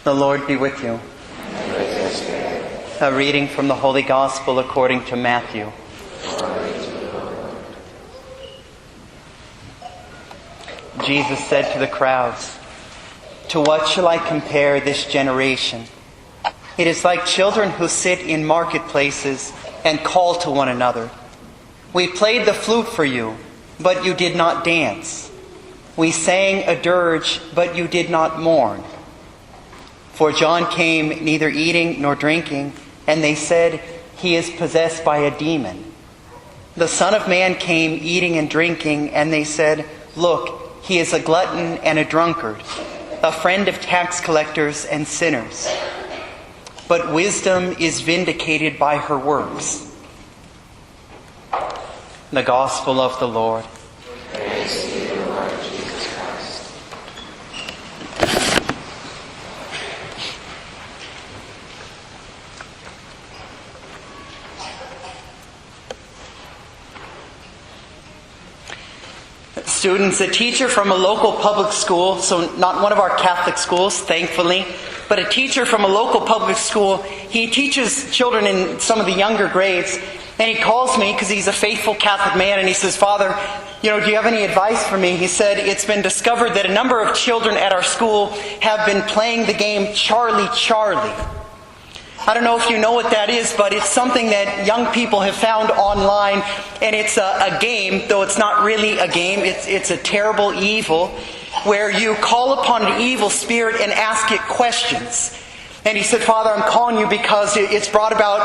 The Lord be with you. A reading from the Holy Gospel according to Matthew. Jesus said to the crowds, "To what shall I compare this generation? It is like children who sit in marketplaces and call to one another. We played the flute for you, but you did not dance. We sang a dirge, but you did not mourn. For John came neither eating nor drinking, and they said, 'He is possessed by a demon.' The Son of Man came eating and drinking, and they said, 'Look, he is a glutton and a drunkard, a friend of tax collectors and sinners.' But wisdom is vindicated by her works." The Gospel of the Lord. Praise to you, Lord Jesus Christ. Students, a teacher from a local public school, so not one of our Catholic schools, thankfully, but a teacher from a local public school, he teaches children in some of the younger grades, and he calls me because he's a faithful Catholic man, and he says, "Father, do you have any advice for me?" He said, "It's been discovered that a number of children at our school have been playing the game Charlie Charlie." I don't know if you know what that is, but it's something that young people have found online, and it's a game, though it's not really a game. It's a terrible evil where you call upon an evil spirit and ask it questions. And he said, "Father, I'm calling you because it's brought about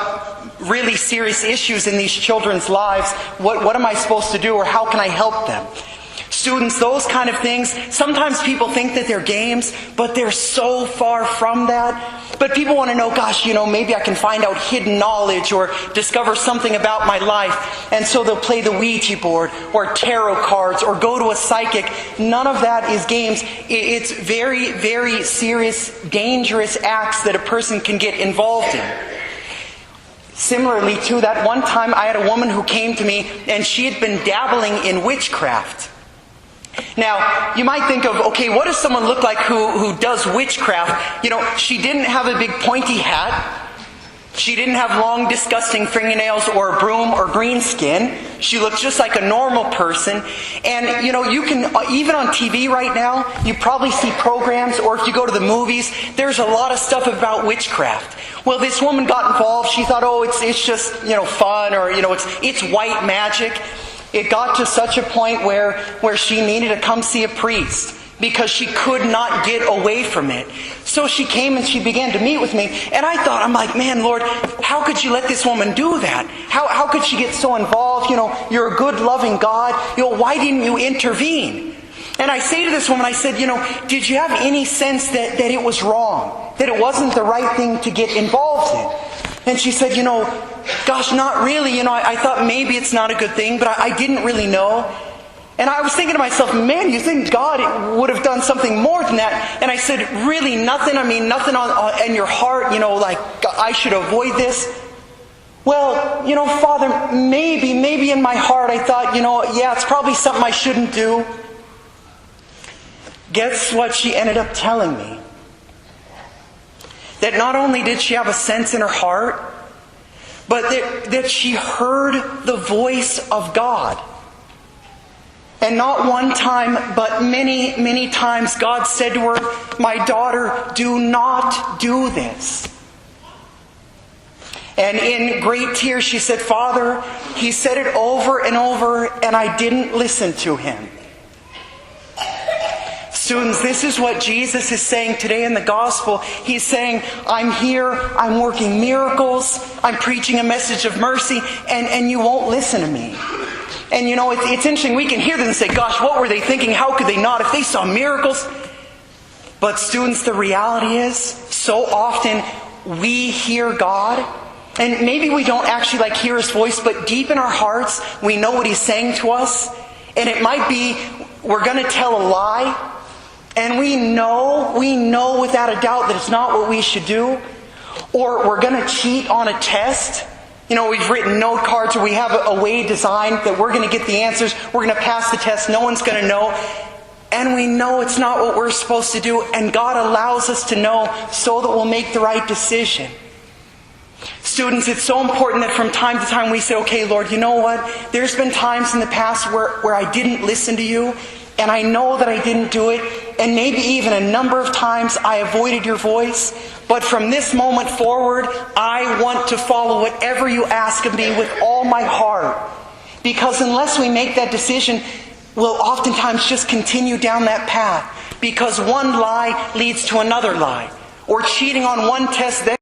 really serious issues in these children's lives. What am I supposed to do, or how can I help them?" Students, those kind of things, sometimes people think that they're games, but they're so far from that. But people want to know, gosh, maybe I can find out hidden knowledge or discover something about my life. And so they'll play the Ouija board or tarot cards or go to a psychic. None of that is games. It's very, very serious, dangerous acts that a person can get involved in. Similarly to that one time, I had a woman who came to me and she had been dabbling in witchcraft. Now, you might think of, okay, what does someone look like who does witchcraft? She didn't have a big pointy hat. She didn't have long, disgusting fingernails or a broom or green skin. She looked just like a normal person. And, you can, even on TV right now, you probably see programs, or if you go to the movies, there's a lot of stuff about witchcraft. Well, this woman got involved. She thought, it's just, fun, or, it's white magic. It got to such a point where she needed to come see a priest because she could not get away from it. So she came and she began to meet with me. And I'm like, man, Lord, how could you let this woman do that? How could she get so involved? You're a good, loving God. Why didn't you intervene? And I say to this woman, I said, did you have any sense that it was wrong? That it wasn't the right thing to get involved in? And she said, gosh, not really. I thought maybe it's not a good thing, but I didn't really know. And I was thinking to myself, man, you think God would have done something more than that? And I said, really, nothing? Nothing in your heart, like I should avoid this? Well, Father, maybe in my heart I thought, it's probably something I shouldn't do. Guess what she ended up telling me? That not only did she have a sense in her heart, but that she heard the voice of God. And not one time, but many, many times, God said to her, "My daughter, do not do this." And in great tears she said, "Father, he said it over and over, and I didn't listen to him." Students, this is what Jesus is saying today in the gospel. He's saying, I'm here, I'm working miracles, I'm preaching a message of mercy, and you won't listen to me. And it's interesting, we can hear them and say, gosh, what were they thinking? How could they not if they saw miracles? But students, the reality is, so often we hear God, and maybe we don't actually hear His voice, but deep in our hearts, we know what He's saying to us. And it might be, we're going to tell a lie, and we know without a doubt that it's not what we should do. Or we're going to cheat on a test. We've written note cards, or we have a way designed that we're going to get the answers. We're going to pass the test. No one's going to know. and we know it's not what we're supposed to do, and God allows us to know so that we'll make the right decision. Students, it's so important that from time to time we say, okay, Lord, you know what? There's been times in the past where I didn't listen to you, and I know that I didn't do it, and maybe even a number of times I avoided your voice. But from this moment forward, I want to follow whatever you ask of me with all my heart. Because unless we make that decision, we'll oftentimes just continue down that path. Because one lie leads to another lie. Or cheating on one test, then